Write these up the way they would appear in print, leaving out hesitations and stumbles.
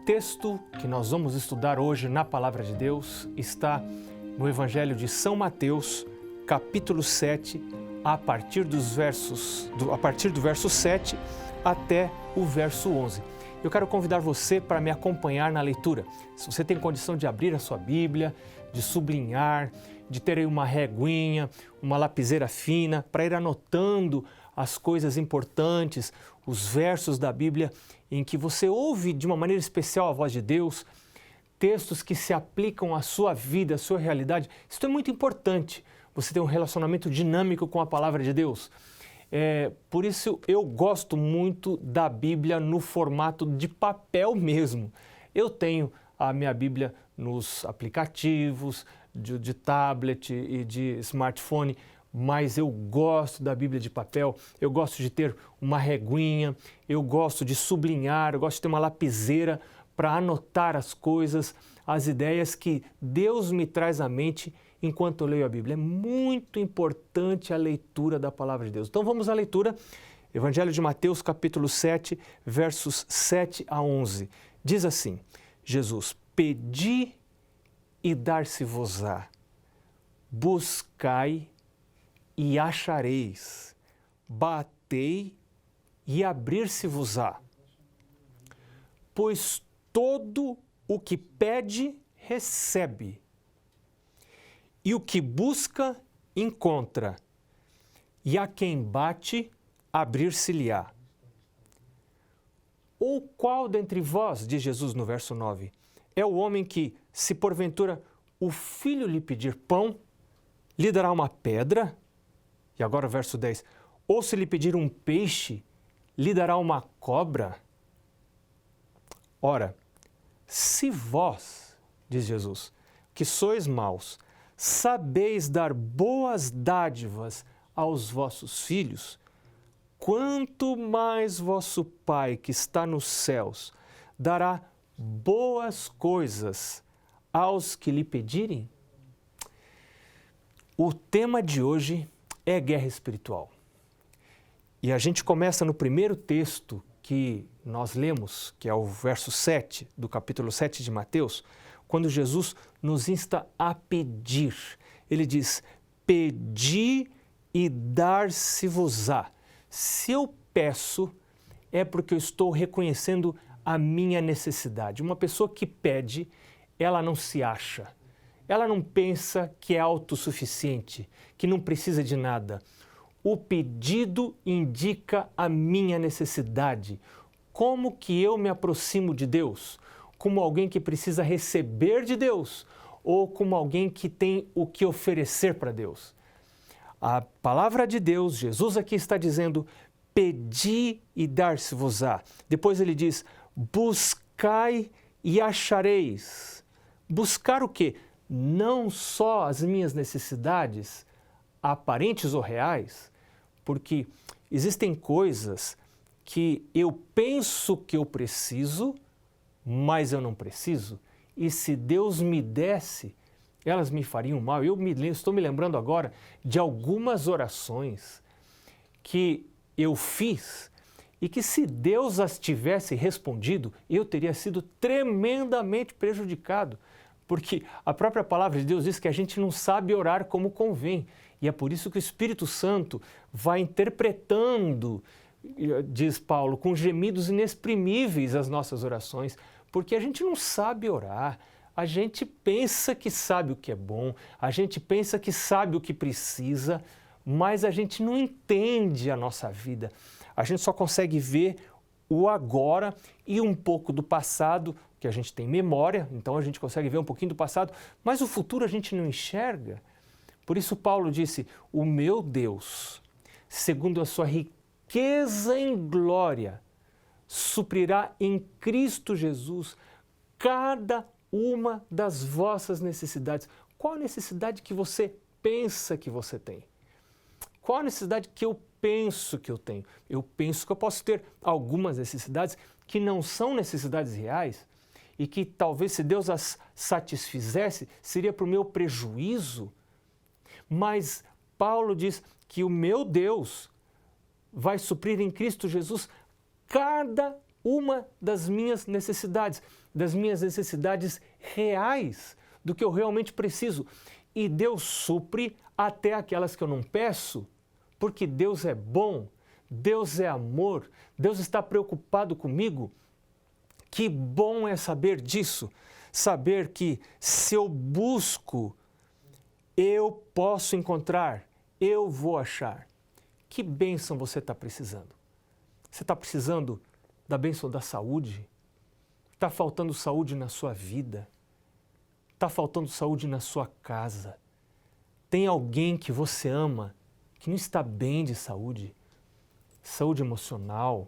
texto que nós vamos estudar hoje na Palavra de Deus está no Evangelho de São Mateus, capítulo 7, a partir do verso 7 até o verso 11. Eu quero convidar você para me acompanhar na leitura. Se você tem condição de abrir a sua Bíblia, de sublinhar, de ter aí uma reguinha, uma lapiseira fina, para ir anotando as coisas importantes, os versos da Bíblia em que você ouve de uma maneira especial a voz de Deus, textos que se aplicam à sua vida, à sua realidade. Isso é muito importante, você ter um relacionamento dinâmico com a Palavra de Deus. Por isso eu gosto muito da Bíblia no formato de papel mesmo. Eu tenho a minha Bíblia nos aplicativos de tablet e de smartphone, mas eu gosto da Bíblia de papel, eu gosto de ter uma reguinha, eu gosto de sublinhar, eu gosto de ter uma lapiseira para anotar as coisas, as ideias que Deus me traz à mente enquanto eu leio a Bíblia. É muito importante a leitura da Palavra de Deus. Então vamos à leitura, Evangelho de Mateus, capítulo 7, versos 7 a 11. Diz assim, Jesus: pedi e dar-se-vos-á, buscai e achareis, batei e abrir-se-vos-á. Pois todo o que pede, recebe, e o que busca, encontra, e a quem bate, abrir-se-lhe-á. Ou qual dentre vós, diz Jesus no verso 9, é o homem que, se porventura o filho lhe pedir pão, lhe dará uma pedra? E agora o verso 10, ou se lhe pedir um peixe, lhe dará uma cobra? Ora, se vós, diz Jesus, que sois maus, sabeis dar boas dádivas aos vossos filhos, quanto mais vosso Pai que está nos céus dará boas coisas aos que lhe pedirem? O tema de hoje é guerra espiritual. E a gente começa no primeiro texto que nós lemos, que é o verso 7 do capítulo 7 de Mateus, quando Jesus nos insta a pedir. Ele diz, pedi e dar-se-vos-á. Se eu peço, é porque eu estou reconhecendo a minha necessidade. Uma pessoa que pede, ela não se acha. Ela não pensa que é autossuficiente, que não precisa de nada. O pedido indica a minha necessidade. Como que eu me aproximo de Deus? Como alguém que precisa receber de Deus ou como alguém que tem o que oferecer para Deus? A palavra de Deus, Jesus aqui está dizendo, pedi e dar-se-vos-á. Depois ele diz, buscai e achareis. Buscar o quê? Não só as minhas necessidades aparentes ou reais, porque existem coisas que eu penso que eu preciso, mas eu não preciso, e se Deus me desse, elas me fariam mal. Estou me lembrando agora de algumas orações que eu fiz e que se Deus as tivesse respondido, eu teria sido tremendamente prejudicado. Porque a própria palavra de Deus diz que a gente não sabe orar como convém. E é por isso que o Espírito Santo vai interpretando, diz Paulo, com gemidos inexprimíveis as nossas orações, porque a gente não sabe orar. A gente pensa que sabe o que é bom, a gente pensa que sabe o que precisa, mas a gente não entende a nossa vida. A gente só consegue ver o agora e um pouco do passado, que a gente tem memória, então a gente consegue ver um pouquinho do passado, mas o futuro a gente não enxerga. Por isso Paulo disse, o meu Deus, segundo a sua riqueza em glória, suprirá em Cristo Jesus cada uma das vossas necessidades. Qual a necessidade que você pensa que você tem? Qual a necessidade que eu penso que eu tenho? Eu penso que eu posso ter algumas necessidades que não são necessidades reais e que talvez se Deus as satisfizesse, seria para o meu prejuízo. Mas Paulo diz que o meu Deus vai suprir em Cristo Jesus cada uma das minhas necessidades. das minhas necessidades reais, do que eu realmente preciso. E Deus supre até aquelas que eu não peço, porque Deus é bom, Deus é amor, Deus está preocupado comigo. Que bom é saber disso, saber que se eu busco, eu posso encontrar, eu vou achar. Que bênção você está precisando? Você está precisando da bênção da saúde? Está faltando saúde na sua vida? Está faltando saúde na sua casa? Tem alguém que você ama que não está bem de saúde? Saúde emocional,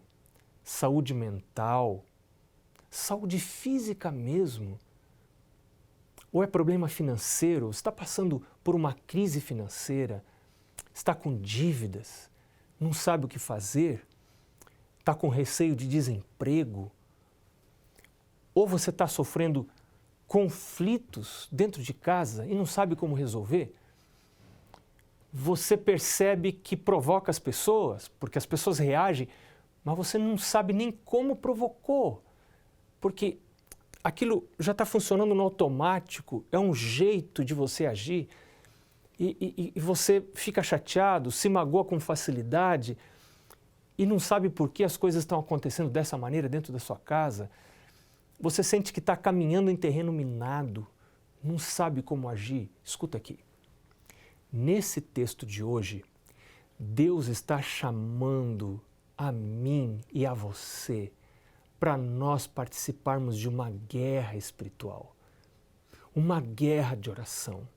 saúde mental, saúde física mesmo? Ou é problema financeiro? Está passando por uma crise financeira? Está com dívidas? Não sabe o que fazer? Está com receio de desemprego? Ou você está sofrendo conflitos dentro de casa e não sabe como resolver? Você percebe que provoca as pessoas, porque as pessoas reagem, mas você não sabe nem como provocou, porque aquilo já está funcionando no automático, é um jeito de você agir, e você fica chateado, se magoa com facilidade e não sabe por que as coisas estão acontecendo dessa maneira dentro da sua casa. Você sente que está caminhando em terreno minado, não sabe como agir. Escuta aqui. Nesse texto de hoje, Deus está chamando a mim e a você para nós participarmos de uma guerra espiritual, uma guerra de oração.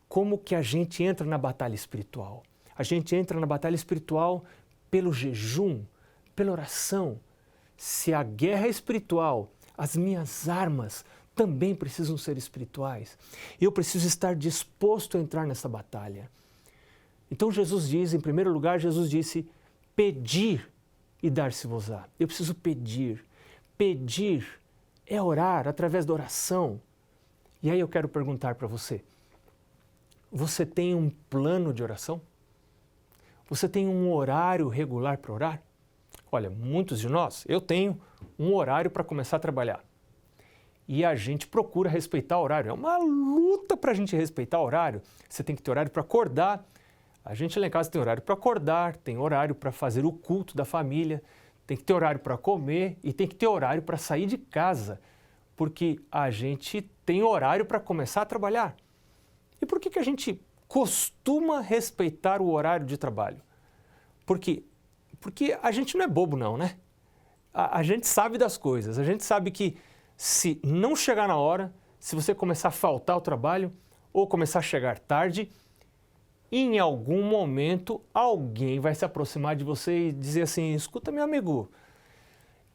Como que a gente entra na batalha espiritual? A gente entra na batalha espiritual pelo jejum, pela oração. Se a guerra é espiritual, as minhas armas também precisam ser espirituais. Eu preciso estar disposto a entrar nessa batalha. Então Jesus diz, em primeiro lugar, Jesus disse, pedir e dar-se-vos-á. Eu preciso pedir. Pedir é orar através da oração. E aí eu quero perguntar para você, você tem um plano de oração? Você tem um horário regular para orar? Olha, muitos de nós, eu tenho um horário para começar a trabalhar. E a gente procura respeitar o horário. É uma luta para a gente respeitar o horário. Você tem que ter horário para acordar. A gente lá em casa tem horário para acordar, tem horário para fazer o culto da família, tem que ter horário para comer e tem que ter horário para sair de casa, porque a gente tem horário para começar a trabalhar. E por que a gente costuma respeitar o horário de trabalho? Porque a gente não é bobo não, né? A gente sabe das coisas, a gente sabe que se não chegar na hora, se você começar a faltar ao trabalho ou começar a chegar tarde, em algum momento alguém vai se aproximar de você e dizer assim, escuta meu amigo,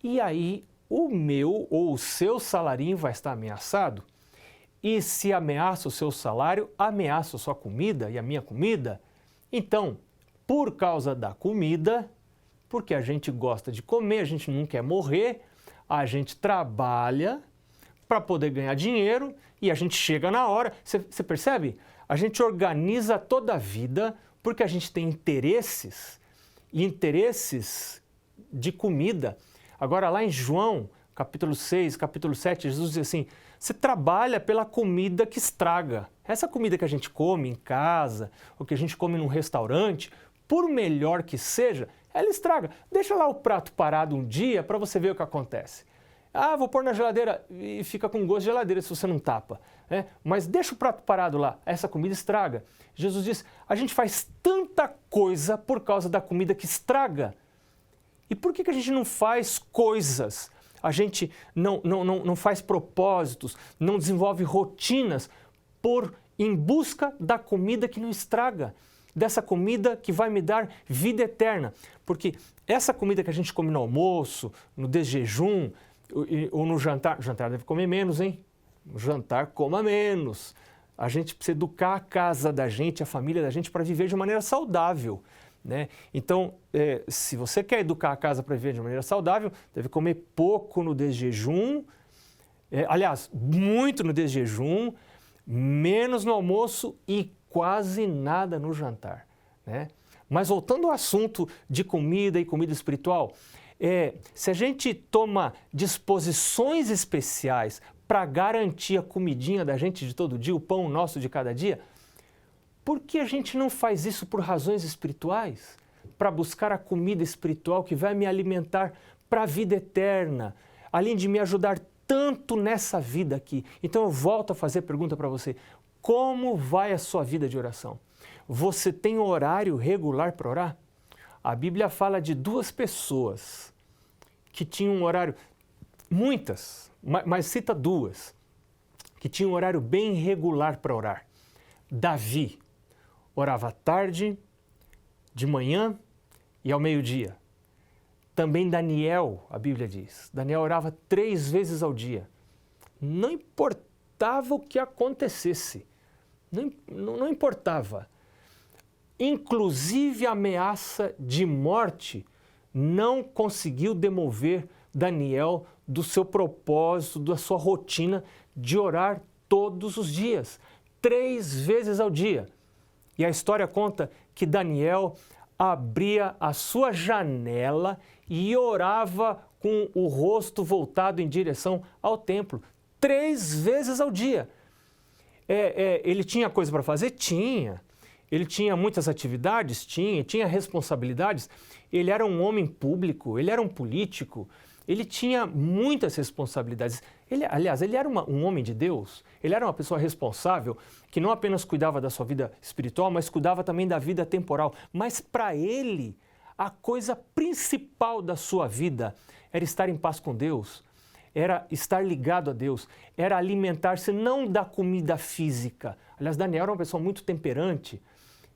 e aí o meu ou o seu salarinho vai estar ameaçado? E se ameaça o seu salário, ameaça a sua comida e a minha comida? Então, por causa da comida, porque a gente gosta de comer, a gente não quer morrer, a gente trabalha para poder ganhar dinheiro e a gente chega na hora. Você percebe? A gente organiza toda a vida porque a gente tem interesses, e interesses de comida. Agora lá em João, capítulo 6, capítulo 7, Jesus diz assim, você trabalha pela comida que estraga. Essa comida que a gente come em casa, ou que a gente come num restaurante, por melhor que seja, ela estraga. Deixa lá o prato parado um dia para você ver o que acontece. Ah, vou pôr na geladeira e fica com gosto de geladeira se você não tapa. Mas deixa o prato parado lá, essa comida estraga. Jesus diz, a gente faz tanta coisa por causa da comida que estraga. E por que a gente não faz coisas? A gente não faz propósitos, não desenvolve rotinas em busca da comida que não estraga, dessa comida que vai me dar vida eterna. Porque essa comida que a gente come no almoço, no desjejum ou no jantar, jantar deve comer menos, hein? No jantar coma menos. A gente precisa educar a casa da gente, a família da gente para viver de maneira saudável. Né? Então, se você quer educar a casa para viver de maneira saudável, deve comer pouco no desjejum, aliás, muito no desjejum, menos no almoço e quase nada no jantar. Né? Mas voltando ao assunto de comida e comida espiritual, Se a gente toma disposições especiais para garantir a comidinha da gente de todo dia, o pão nosso de cada dia, por que a gente não faz isso por razões espirituais? Para buscar a comida espiritual que vai me alimentar para a vida eterna, além de me ajudar tanto nessa vida aqui. Então eu volto a fazer a pergunta para você: como vai a sua vida de oração? Você tem horário regular para orar? A Bíblia fala de 2 pessoas que tinham um horário, muitas, mas cita 2, que tinham um horário bem regular para orar. Davi orava à tarde, de manhã e ao meio-dia. Também Daniel, a Bíblia diz, Daniel orava 3 vezes ao dia. Não importava o que acontecesse, não importava. Inclusive a ameaça de morte não conseguiu demover Daniel do seu propósito, da sua rotina de orar todos os dias, 3 vezes ao dia. E a história conta que Daniel abria a sua janela e orava com o rosto voltado em direção ao templo, 3 vezes ao dia. Ele tinha coisa para fazer? Tinha. Ele tinha muitas atividades? Tinha responsabilidades. Ele era um homem público, ele era um político, ele tinha muitas responsabilidades. Ele era um homem de Deus, ele era uma pessoa responsável que não apenas cuidava da sua vida espiritual, mas cuidava também da vida temporal. Mas para ele, a coisa principal da sua vida era estar em paz com Deus, era estar ligado a Deus, era alimentar-se não da comida física. Aliás, Daniel era uma pessoa muito temperante.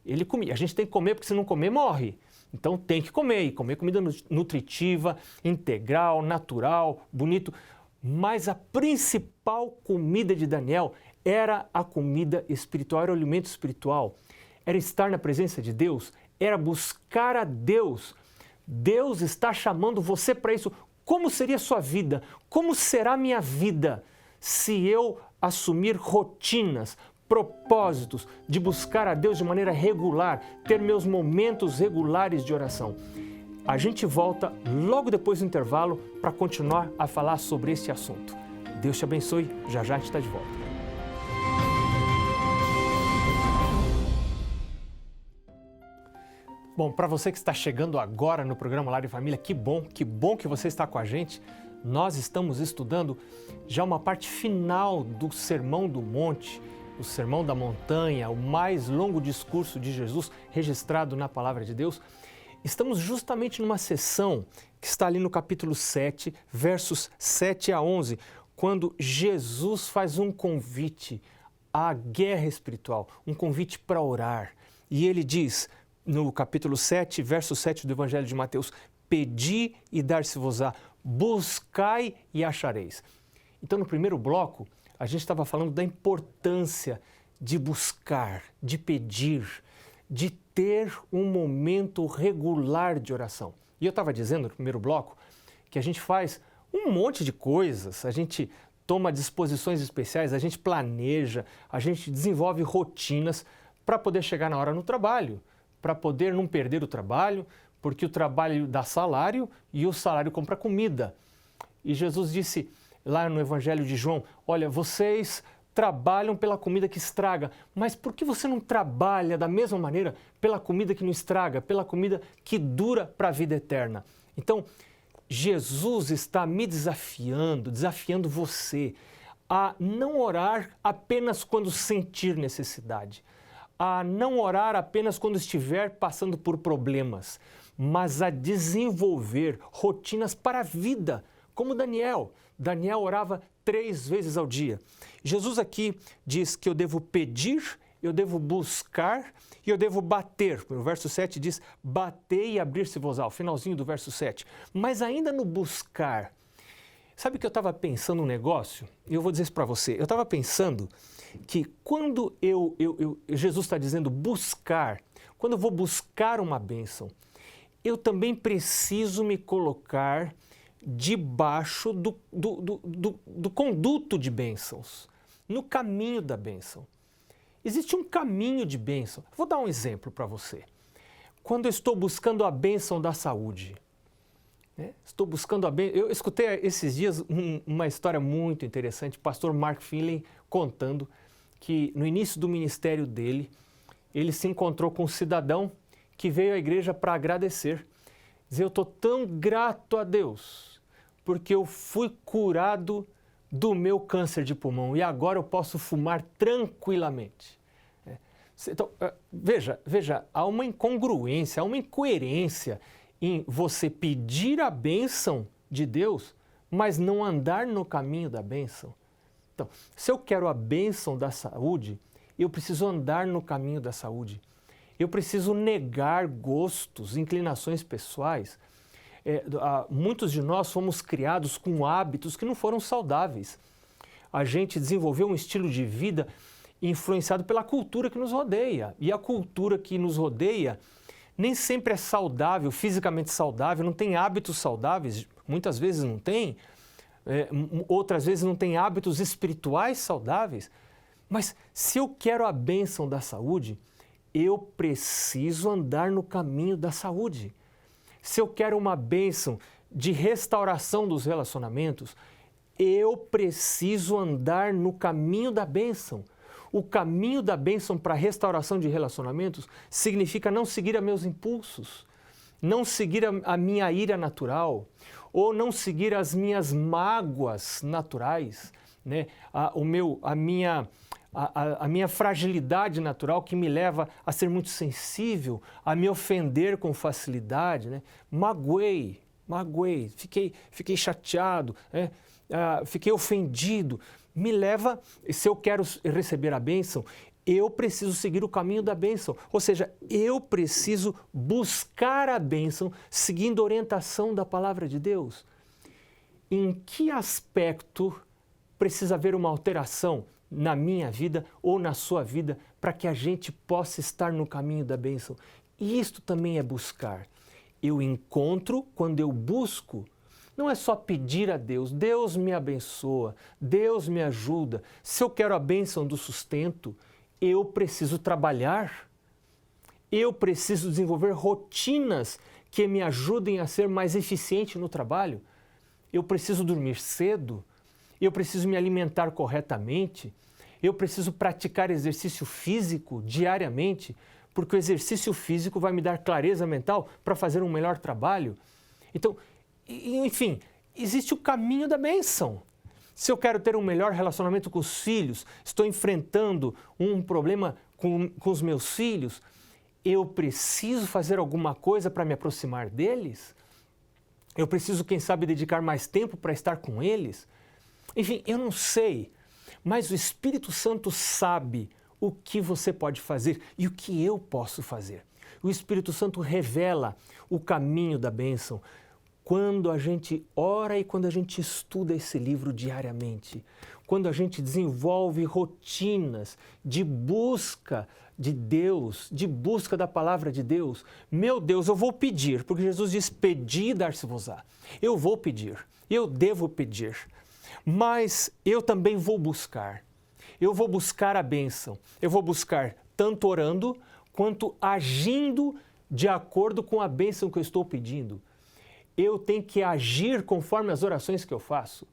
Ele comia. A gente tem que comer porque se não comer, morre. Então tem que comer, e comer comida nutritiva, integral, natural, bonito. Mas a principal comida de Daniel era a comida espiritual, era o alimento espiritual. Era estar na presença de Deus, era buscar a Deus. Deus está chamando você para isso. Como seria a sua vida? Como será a minha vida se eu assumir rotinas, propósitos de buscar a Deus de maneira regular, ter meus momentos regulares de oração? A gente volta logo depois do intervalo para continuar a falar sobre esse assunto. Deus te abençoe, já já a gente está de volta. Bom, para você que está chegando agora no programa Lar e Família, que bom que você está com a gente. Nós estamos estudando já uma parte final do Sermão do Monte, o Sermão da Montanha, o mais longo discurso de Jesus registrado na Palavra de Deus. Estamos justamente numa sessão que está ali no capítulo 7, versos 7 a 11, quando Jesus faz um convite à guerra espiritual, um convite para orar. E ele diz, no capítulo 7, verso 7 do Evangelho de Mateus: pedi e dar-se-vos-á, buscai e achareis. Então, no primeiro bloco, a gente estava falando da importância de buscar, de pedir, de ter um momento regular de oração. E eu estava dizendo no primeiro bloco que a gente faz um monte de coisas, a gente toma disposições especiais, a gente planeja, a gente desenvolve rotinas para poder chegar na hora no trabalho, para poder não perder o trabalho, porque o trabalho dá salário e o salário compra comida. E Jesus disse lá no Evangelho de João: olha, vocês trabalham pela comida que estraga, mas por que você não trabalha da mesma maneira pela comida que não estraga, pela comida que dura para a vida eterna? Então, Jesus está me desafiando você a não orar apenas quando sentir necessidade, a não orar apenas quando estiver passando por problemas, mas a desenvolver rotinas para a vida, como Daniel. Daniel orava 3 vezes ao dia. Jesus aqui diz que eu devo pedir, eu devo buscar e eu devo bater. O verso 7 diz: batei e abrir-se-vos-á, o finalzinho do verso 7. Mas ainda no buscar, sabe que eu estava pensando um negócio? E eu vou dizer isso para você. Eu estava pensando que quando Jesus está dizendo buscar, quando eu vou buscar uma bênção, eu também preciso me colocar debaixo do conduto de bênçãos, no caminho da bênção. Existe um caminho de bênção. Vou dar um exemplo para você. Quando eu estou buscando a bênção da saúde, Estou buscando a bênção. Eu escutei esses dias uma história muito interessante, o pastor Mark Finley contando que no início do ministério dele, ele se encontrou com um cidadão que veio à igreja para agradecer. Dizer, eu estou tão grato a Deus, porque eu fui curado do meu câncer de pulmão e agora eu posso fumar tranquilamente. Então, veja, há uma incongruência, há uma incoerência em você pedir a bênção de Deus, mas não andar no caminho da bênção. Então, se eu quero a bênção da saúde, eu preciso andar no caminho da saúde. Eu preciso negar gostos, inclinações pessoais. Muitos de nós fomos criados com hábitos que não foram saudáveis. A gente desenvolveu um estilo de vida influenciado pela cultura que nos rodeia. E a cultura que nos rodeia nem sempre é saudável, fisicamente saudável, não tem hábitos saudáveis, muitas vezes não tem, outras vezes não tem hábitos espirituais saudáveis. Mas se eu quero a bênção da saúde, eu preciso andar no caminho da saúde. Se eu quero uma bênção de restauração dos relacionamentos, eu preciso andar no caminho da bênção. O caminho da bênção para a restauração de relacionamentos significa não seguir a meus impulsos, não seguir a minha ira natural, ou não seguir as minhas mágoas naturais, né? A minha fragilidade natural que me leva a ser muito sensível, a me ofender com facilidade, né? Magoei, fiquei chateado, né? Fiquei ofendido. Me leva, se eu quero receber a bênção, eu preciso seguir o caminho da bênção. Ou seja, eu preciso buscar a bênção seguindo a orientação da palavra de Deus. Em que aspecto precisa haver uma alteração na minha vida ou na sua vida para que a gente possa estar no caminho da bênção? E isto também é buscar. Eu encontro quando eu busco. Não é só pedir a Deus, Deus me abençoa, Deus me ajuda. Se eu quero a bênção do sustento, eu preciso trabalhar, eu preciso desenvolver rotinas que me ajudem a ser mais eficiente no trabalho. Eu preciso dormir cedo, eu preciso me alimentar corretamente, eu preciso praticar exercício físico diariamente, porque o exercício físico vai me dar clareza mental para fazer um melhor trabalho. Então, enfim, existe o caminho da bênção. Se eu quero ter um melhor relacionamento com os filhos, estou enfrentando um problema com os meus filhos, eu preciso fazer alguma coisa para me aproximar deles? Eu preciso, quem sabe, dedicar mais tempo para estar com eles? Enfim, eu não sei, mas o Espírito Santo sabe o que você pode fazer e o que eu posso fazer. O Espírito Santo revela o caminho da bênção. Quando a gente ora e quando a gente estuda esse livro diariamente, quando a gente desenvolve rotinas de busca de Deus, de busca da palavra de Deus, meu Deus, eu vou pedir, porque Jesus diz, pedi e dar-se-vos-á. Eu vou pedir, eu devo pedir, mas eu também vou buscar. Eu vou buscar a bênção, eu vou buscar tanto orando quanto agindo de acordo com a bênção que eu estou pedindo. Eu tenho que agir conforme as orações que eu faço.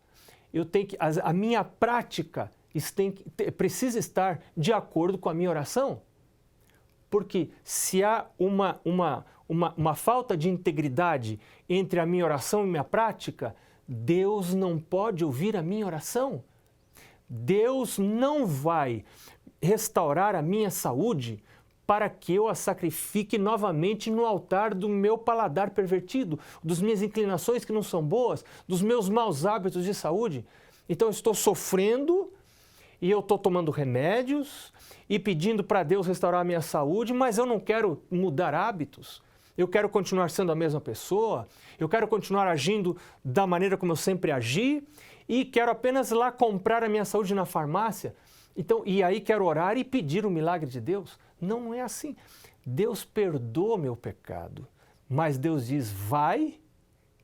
A minha prática precisa estar de acordo com a minha oração. Porque se há uma falta de integridade entre a minha oração e minha prática, Deus não pode ouvir a minha oração. Deus não vai restaurar a minha saúde para que eu a sacrifique novamente no altar do meu paladar pervertido, das minhas inclinações que não são boas, dos meus maus hábitos de saúde. Então eu estou sofrendo e eu estou tomando remédios e pedindo para Deus restaurar a minha saúde, mas eu não quero mudar hábitos. Eu quero continuar sendo a mesma pessoa, eu quero continuar agindo da maneira como eu sempre agi e quero apenas lá comprar a minha saúde na farmácia. Então, e aí quero orar e pedir o milagre de Deus. Não é assim. Deus perdoa o meu pecado, mas Deus diz, vai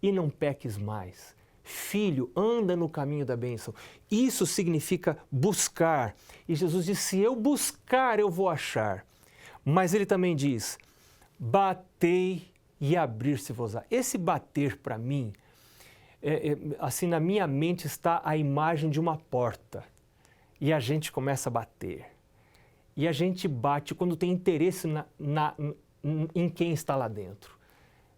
e não peques mais. Filho, anda no caminho da bênção. Isso significa buscar. E Jesus diz, se eu buscar, eu vou achar. Mas ele também diz, batei e abrir-se-vos-á. Esse bater, para mim, assim, na minha mente está a imagem de uma porta. E a gente começa a bater. E a gente bate quando tem interesse em quem está lá dentro.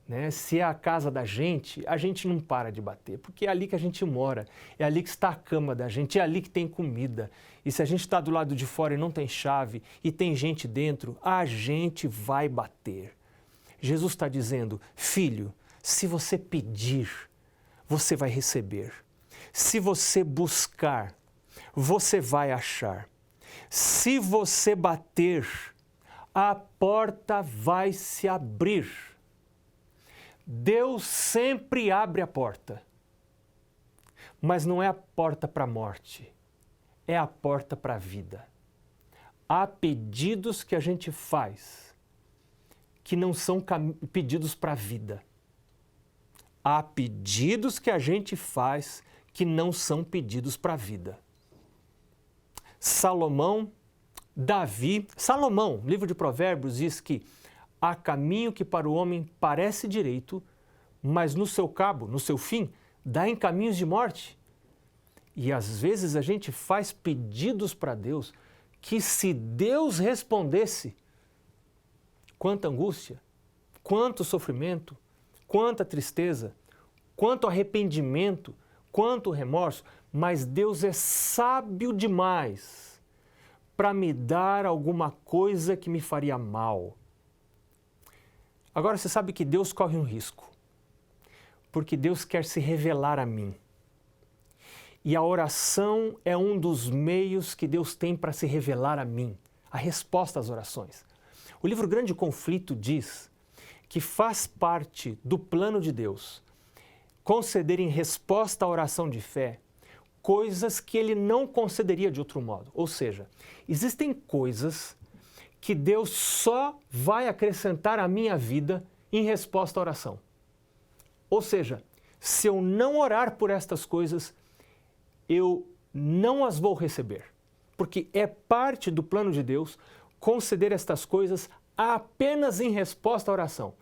Né? Se é a casa da gente, a gente não para de bater, porque é ali que a gente mora, é ali que está a cama da gente, é ali que tem comida. E se a gente está do lado de fora e não tem chave e tem gente dentro, a gente vai bater. Jesus está dizendo, filho, se você pedir, você vai receber. Se você buscar, você vai achar. Se você bater, a porta vai se abrir. Deus sempre abre a porta, mas não é a porta para a morte, é a porta para a vida. Há pedidos que a gente faz que não são pedidos para a vida. Há pedidos que a gente faz que não são pedidos para a vida. Salomão, livro de Provérbios, diz que há caminho que para o homem parece direito, mas no seu cabo, no seu fim, dá em caminhos de morte. E às vezes a gente faz pedidos para Deus que, se Deus respondesse, quanta angústia, quanto sofrimento, quanta tristeza, quanto arrependimento, quanto remorso, mas Deus é sábio demais para me dar alguma coisa que me faria mal. Agora você sabe que Deus corre um risco, porque Deus quer se revelar a mim. E a oração é um dos meios que Deus tem para se revelar a mim, a resposta às orações. O livro Grande Conflito diz que faz parte do plano de Deus conceder em resposta à oração de fé coisas que Ele não concederia de outro modo. Ou seja, existem coisas que Deus só vai acrescentar à minha vida em resposta à oração. Ou seja, se eu não orar por estas coisas, eu não as vou receber. Porque é parte do plano de Deus conceder estas coisas apenas em resposta à oração.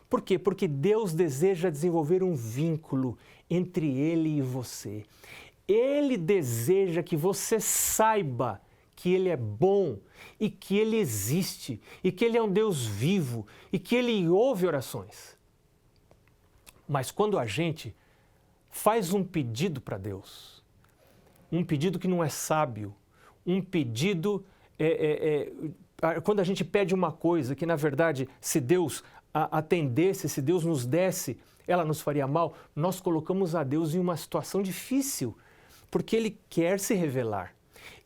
Por quê? Porque Deus deseja desenvolver um vínculo entre Ele e você. Ele deseja que você saiba que Ele é bom e que Ele existe e que Ele é um Deus vivo e que Ele ouve orações. Mas quando a gente faz um pedido para Deus, um pedido que não é sábio, um pedido, quando a gente pede uma coisa que, na verdade, se Deus atendesse, se Deus nos desse, ela nos faria mal, nós colocamos a Deus em uma situação difícil, porque Ele quer se revelar.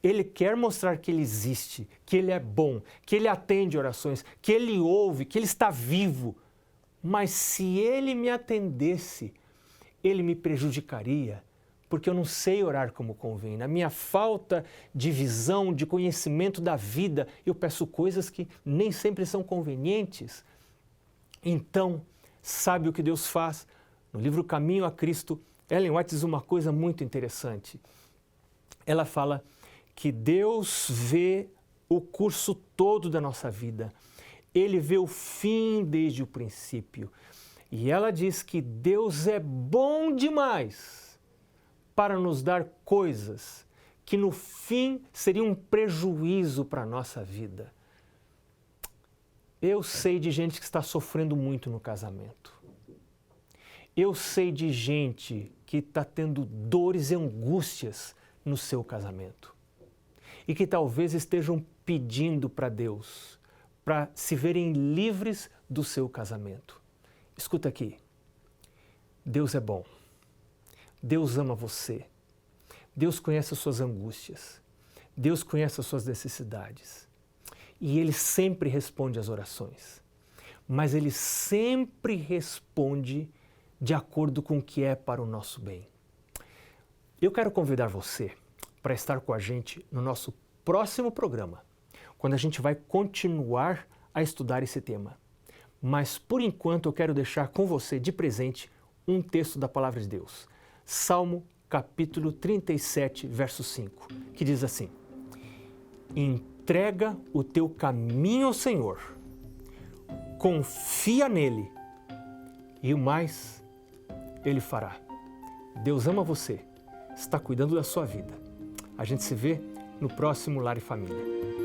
Ele quer mostrar que Ele existe, que Ele é bom, que Ele atende orações, que Ele ouve, que Ele está vivo. Mas se Ele me atendesse, Ele me prejudicaria, porque eu não sei orar como convém. Na minha falta de visão, de conhecimento da vida, eu peço coisas que nem sempre são convenientes. Então, sabe o que Deus faz? No livro Caminho a Cristo, Ellen White diz uma coisa muito interessante. Ela fala que Deus vê o curso todo da nossa vida. Ele vê o fim desde o princípio. E ela diz que Deus é bom demais para nos dar coisas que no fim seriam um prejuízo para a nossa vida. Eu sei de gente que está sofrendo muito no casamento. Eu sei de gente que está tendo dores e angústias no seu casamento. E que talvez estejam pedindo para Deus para se verem livres do seu casamento. Escuta aqui. Deus é bom. Deus ama você. Deus conhece as suas angústias. Deus conhece as suas necessidades. E Ele sempre responde às orações. Mas Ele sempre responde de acordo com o que é para o nosso bem. Eu quero convidar você para estar com a gente no nosso próximo programa, quando a gente vai continuar a estudar esse tema. Mas, por enquanto, eu quero deixar com você de presente um texto da Palavra de Deus. Salmo, capítulo 37, verso 5, que diz assim: entrega o teu caminho ao Senhor, confia nele e o mais Ele fará. Deus ama você, está cuidando da sua vida. A gente se vê no próximo Lar e Família.